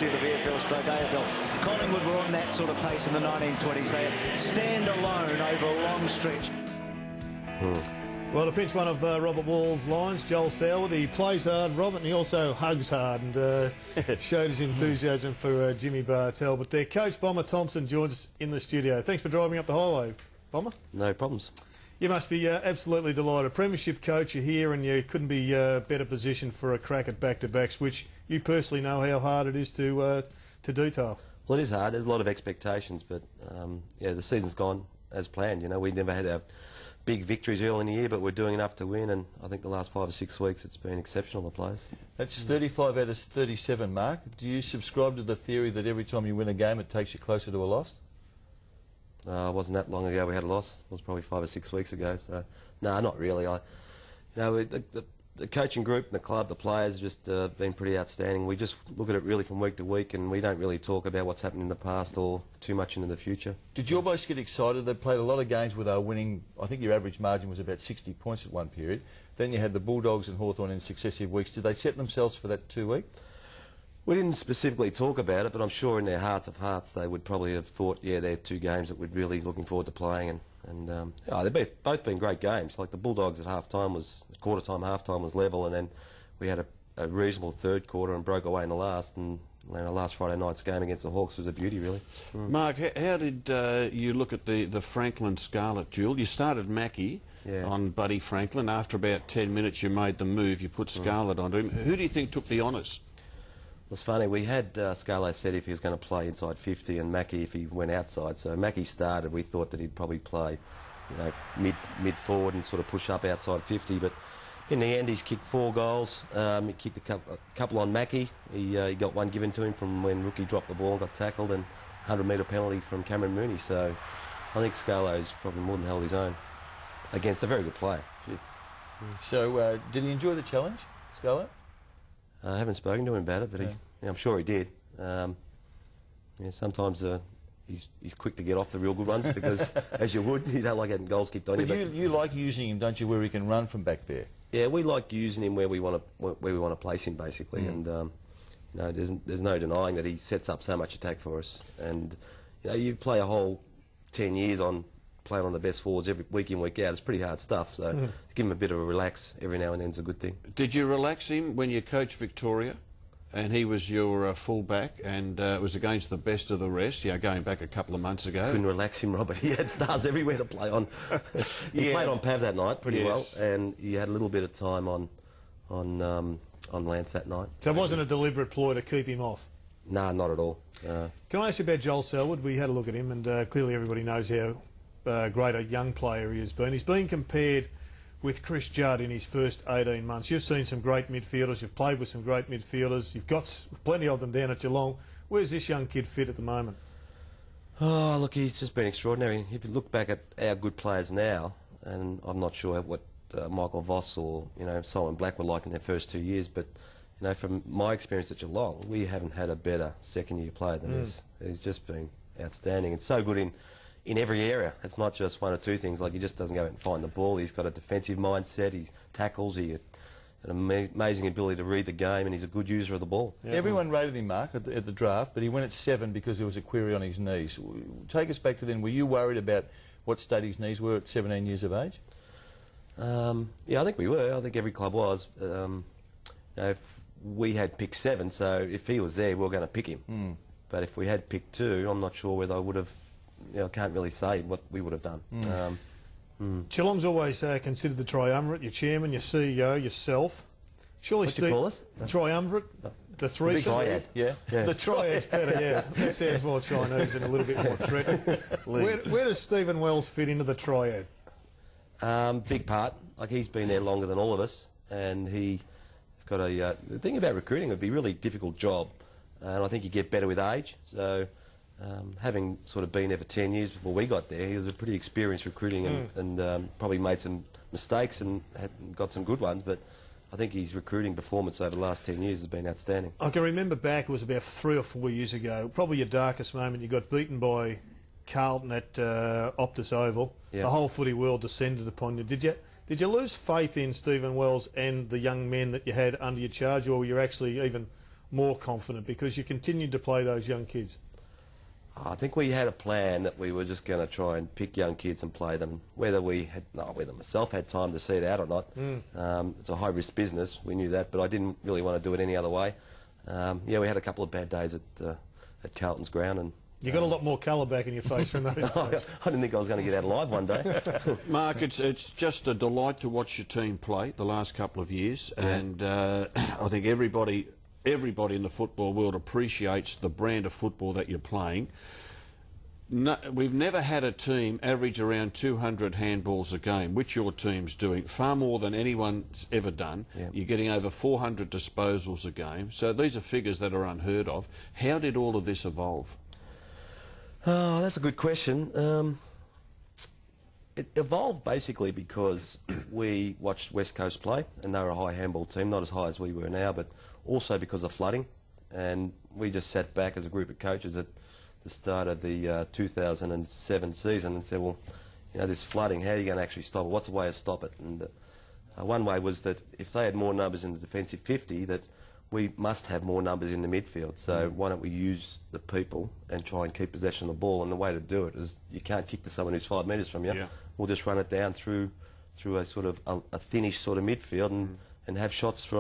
history of the VFL/AFL. Collingwood were on that sort of pace in the 1920s. They stand alone over a long stretch. Well, to pinch one of Robert Wall's lines, Joel Selwood, he plays hard, Robert, and he also hugs hard, and showed his enthusiasm for Jimmy Bartell. But their coach, Bomber Thompson, joins us in the studio. Thanks for driving up the highway, Bomber. No problems. You must be absolutely delighted. Premiership coach, you're here, and you couldn't be better positioned for a crack at back-to-backs, which you personally know how hard it is to detail. Well, it is hard. There's a lot of expectations, but yeah, the season's gone as planned. You know, we never had our big victories early in the year, but we're doing enough to win, and I think the last 5 or 6 weeks it's been exceptional, the players. That's 35 out of 37, Mark. Do you subscribe to the theory that every time you win a game it takes you closer to a loss? It wasn't that long ago we had a loss. It was probably 5 or 6 weeks ago, so no, not really. The coaching group and the club, the players, just been pretty outstanding. We just look at it really from week to week, and we don't really talk about what's happened in the past or too much into the future. Did your boys get excited? They played a lot of games where they were winning. I think your average margin was about 60 points at one period. Then you had the Bulldogs and Hawthorn in successive weeks. Did they set themselves for that 2 week? We didn't specifically talk about it, but I'm sure in their hearts of hearts they would probably have thought, yeah, they're 2 games that we're really looking forward to playing. And they've both been great games. Like the Bulldogs at half-time was, quarter-time, half-time was level, and then we had a reasonable third quarter and broke away in the last, and last Friday night's game against the Hawks was a beauty, really. Mark, how did you look at the Franklin-Scarlett duel? You started Mackie on Buddy Franklin. After about 10 minutes you made the move, you put Scarlett onto him. Who do you think took the honours? It was funny, we had Scarlett said if he was going to play inside 50 and Mackie if he went outside. So Mackie started, we thought that he'd probably play, mid forward and sort of push up outside 50. But in the end, he's kicked 4 goals. He kicked a couple on Mackie. He got one given to him from when Rookie dropped the ball and got tackled, and 100-metre penalty from Cameron Mooney. So I think Scarlett's probably more than held his own against a very good player. So did he enjoy the challenge, Scarlett? I haven't spoken to him about it, but I'm sure he did. Sometimes he's quick to get off the real good ones because, as you would, you don't like getting goals kicked on you. But you like using him, don't you, where he can run from back there? Yeah, we like using him where we want to place him, basically. And there's no denying that he sets up so much attack for us. And you play a whole 10 years on playing on the best forwards every week in, week out. It's pretty hard stuff, so to give him a bit of a relax every now and then is a good thing. Did you relax him when you coached Victoria and he was your full-back and it was against the best of the rest, going back a couple of months ago? Couldn't relax him, Robert. He had stars everywhere to play on. He played on Pav that night pretty well, and he had a little bit of time on Lance that night. So it wasn't a deliberate ploy to keep him off? No, not at all. Can I ask you about Joel Selwood? We had a look at him, and clearly everybody knows how great a young player he has been. He's been compared with Chris Judd in his first 18 months. You've seen some great midfielders, you've played with some great midfielders, you've got plenty of them down at Geelong. Where's this young kid fit at the moment? Oh, look, he's just been extraordinary. If you look back at our good players now, and I'm not sure what Michael Voss or Solomon Black were like in their first 2 years, but from my experience at Geelong, we haven't had a better second-year player than this. He's just been outstanding and so good in every area. It's not just 1 or 2 things, like he just doesn't go out and find the ball. He's got a defensive mindset, he tackles, he an amazing ability to read the game, and he's a good user of the ball. Yeah. Everyone rated him, Mark, at the draft, but he went at 7 because there was a query on his knees. Take us back to then. Were you worried about what state his knees were at 17 years of age? Yeah, I think we were. I think every club was. If we had pick 7, so if he was there, we were going to pick him. But if we had pick 2, I'm not sure whether I would have. I can't really say what we would have done. Geelong's always considered the triumvirate, your chairman, your CEO, yourself. Surely what do you call us? Triumvirate? The threesome? Triad. Yeah. The triad's better, yeah. That sounds more Chinese and a little bit more threatening. Where does Stephen Wells fit into the triad? Big part. Like, he's been there longer than all of us, and he's got a... the thing about recruiting, it would be a really difficult job, and I think you get better with age. So having sort of been there for 10 years before we got there, he was a pretty experienced recruiting and probably made some mistakes and got some good ones, but I think his recruiting performance over the last 10 years has been outstanding. I can remember back, it was about 3 or 4 years ago, probably your darkest moment. You got beaten by Carlton at Optus Oval. Yeah. The whole footy world descended upon you. Did you lose faith in Stephen Wells and the young men that you had under your charge, or were you actually even more confident because you continued to play those young kids? I think we had a plan that we were just going to try and pick young kids and play them, whether myself had time to see it out or not. It's a high-risk business, we knew that, but I didn't really want to do it any other way. Yeah, we had a couple of bad days at Carlton's ground. And you got a lot more colour back in your face from those days. I didn't think I was going to get out alive one day. Mark, it's just a delight to watch your team play the last couple of years, and I think everybody in the football world appreciates the brand of football that you're playing. No, we've never had a team average around 200 handballs a game, which your team's doing, far more than anyone's ever done. Yep. You're getting over 400 disposals a game, so these are figures that are unheard of. How did all of this evolve? Oh, that's a good question. It evolved basically because we watched West Coast play, and they were a high handball team, not as high as we were now, but also because of flooding. And we just sat back as a group of coaches at the start of the 2007 season and said, well, you know, this flooding, how are you going to actually stop it? What's the way to stop it? And one way was that if they had more numbers in the defensive 50, that we must have more numbers in the midfield. So why don't we use the people and try and keep possession of the ball? And the way to do it is you can't kick to someone who's 5 metres from you. Yeah. We'll just run it down through a sort of a thinnish sort of midfield and have shots from